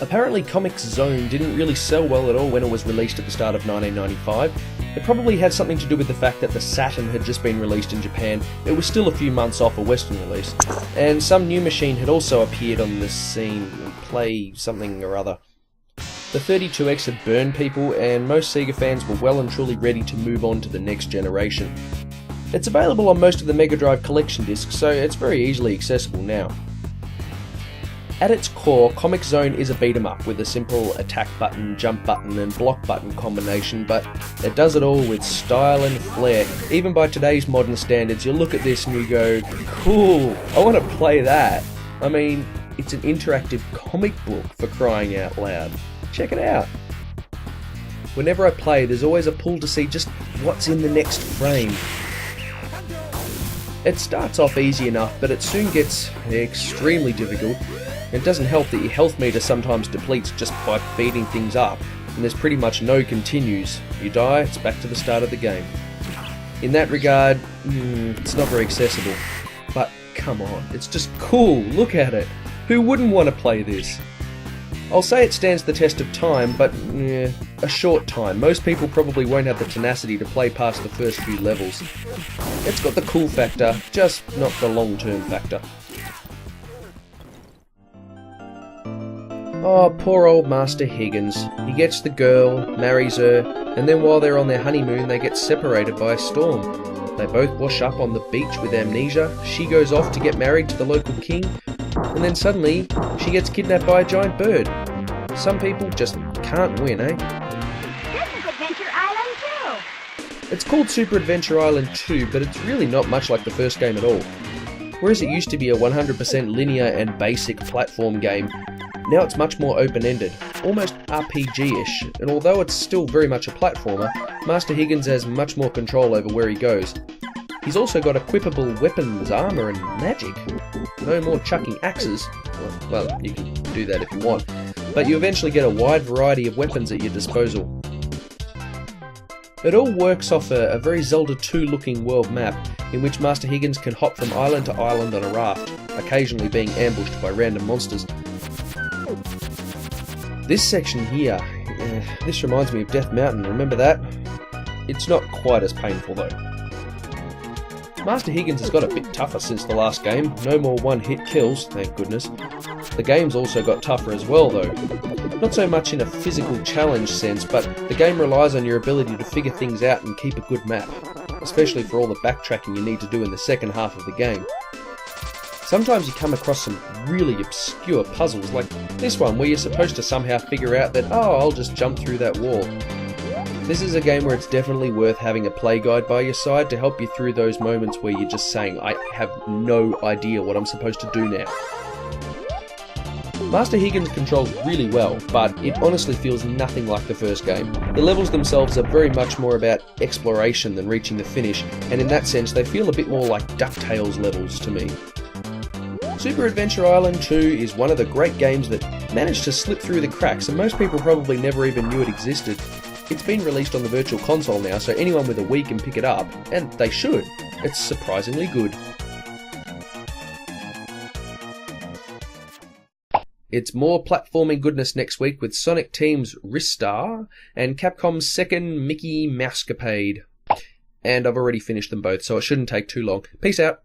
Apparently Comix Zone didn't really sell well at all when it was released at the start of 1995. It probably had something to do with the fact that the Saturn had just been released in Japan. It was still a few months off a Western release. And some new machine had also appeared on the scene, Play something or other. The 32X had burned people, and most Sega fans were well and truly ready to move on to the next generation. It's available on most of the Mega Drive collection discs, so it's very easily accessible now. At its core, Comix Zone is a beat-em-up with a simple attack button, jump button and block button combination, but it does it all with style and flair. Even by today's modern standards, you look at this and you go, cool, I want to play that. I mean, it's an interactive comic book, for crying out loud. Check it out. Whenever I play, there's always a pull to see just what's in the next frame. It starts off easy enough, but it soon gets extremely difficult. It doesn't help that your health meter sometimes depletes just by beating things up, and there's pretty much no continues. You die, it's back to the start of the game. In that regard, it's not very accessible. But come on, it's just cool, look at it. Who wouldn't want to play this? I'll say it stands the test of time, but a short time. Most people probably won't have the tenacity to play past the first few levels. It's got the cool factor, just not the long-term factor. Oh, poor old Master Higgins. He gets the girl, marries her, and then while they're on their honeymoon they get separated by a storm. They both wash up on the beach with amnesia, she goes off to get married to the local king, and then suddenly she gets kidnapped by a giant bird. Some people just can't win, eh? This is Adventure Island 2! It's called Super Adventure Island 2, but it's really not much like the first game at all. Whereas it used to be a 100% linear and basic platform game, now it's much more open-ended, almost RPG-ish, and although it's still very much a platformer, Master Higgins has much more control over where he goes. He's also got equipable weapons, armour and magic. No more chucking axes. Well, you can do that if you want, but you eventually get a wide variety of weapons at your disposal. It all works off a very Zelda 2 looking world map, in which Master Higgins can hop from island to island on a raft, occasionally being ambushed by random monsters. This section here, this reminds me of Death Mountain, remember that? It's not quite as painful though. Master Higgins has got a bit tougher since the last game, no more one-hit kills, thank goodness. The game's also got tougher as well though. Not so much in a physical challenge sense, but the game relies on your ability to figure things out and keep a good map, especially for all the backtracking you need to do in the second half of the game. Sometimes you come across some really obscure puzzles, like this one where you're supposed to somehow figure out that, oh, I'll just jump through that wall. This is a game where it's definitely worth having a play guide by your side to help you through those moments where you're just saying, I have no idea what I'm supposed to do now. Master Higgins controls really well, but it honestly feels nothing like the first game. The levels themselves are very much more about exploration than reaching the finish, and in that sense they feel a bit more like DuckTales levels to me. Super Adventure Island 2 is one of the great games that managed to slip through the cracks, and most people probably never even knew it existed. It's been released on the Virtual Console now, so anyone with a Wii can pick it up, and they should. It's surprisingly good. It's more platforming goodness next week with Sonic Team's Ristar and Capcom's second Mickey Mousecapade. And I've already finished them both, so it shouldn't take too long. Peace out.